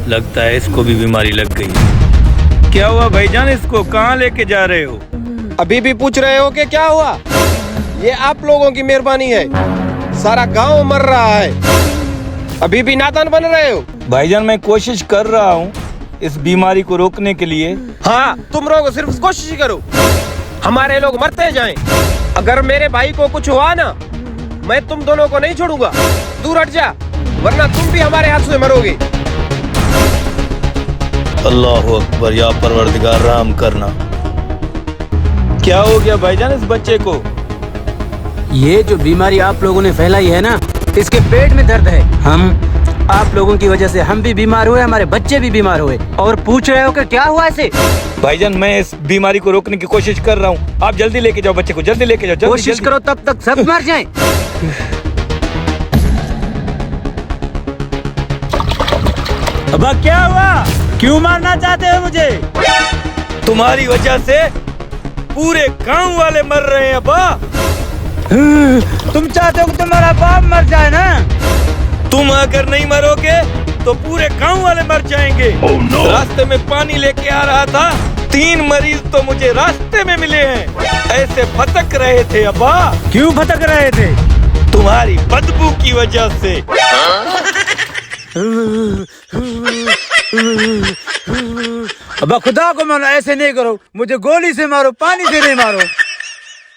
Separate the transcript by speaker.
Speaker 1: लगता है इसको भी बीमारी लग गई। क्या हुआ भाईजान, इसको कहाँ लेके जा रहे हो?
Speaker 2: अभी भी पूछ रहे हो कि क्या हुआ? ये आप लोगों की मेहरबानी है, सारा गांव मर रहा है, अभी भी नादान बन रहे हो।
Speaker 1: भाईजान मैं कोशिश कर रहा हूँ इस बीमारी को रोकने के लिए।
Speaker 2: हाँ तुम लोग सिर्फ कोशिश ही करो, हमारे लोग मरते जाएं। अगर मेरे भाई को कुछ हुआ ना, मैं तुम दोनों को नहीं छोड़ूंगा। दूर हट जा, वरना तुम भी हमारे हाथ से मरोगे।
Speaker 1: अल्लाह अकबर, या परवरदिगार रहम करना। क्या हो गया भाईजान इस बच्चे को?
Speaker 3: ये जो बीमारी आप लोगों ने फैलाई है ना, इसके पेट में दर्द है। आप लोगों की वजह से हम भी बीमार हुए, हमारे बच्चे भी बीमार हुए, और पूछ रहे हो कि क्या हुआ इसे?
Speaker 1: भाईजान मैं इस बीमारी को रोकने की कोशिश कर रहा हूँ, आप जल्दी लेके जाओ बच्चे को, जल्दी लेके जाओ। जल्दी,
Speaker 3: कोशिश करो तब तक सब मर जाएं।
Speaker 4: अबा क्या हुआ, क्यों मारना चाहते हो मुझे?
Speaker 1: तुम्हारी वजह से पूरे गांव वाले मर रहे हैं अब्बा।
Speaker 4: तुम चाहते हो कि तुम्हारा बाप मर जाए ना?
Speaker 1: तुम अगर नहीं मरोगे तो पूरे गांव वाले मर जाएंगे। रास्ते में पानी लेके आ रहा था, 3 मरीज तो मुझे रास्ते में मिले हैं। ऐसे भटक रहे थे अब्बा।
Speaker 4: क्यों भटक रहे थे?
Speaker 1: तुम्हारी बदबू की वजह से।
Speaker 4: अबा खुदा को मानो, ऐसे नहीं करो, मुझे गोली से मारो, पानी से नहीं मारो।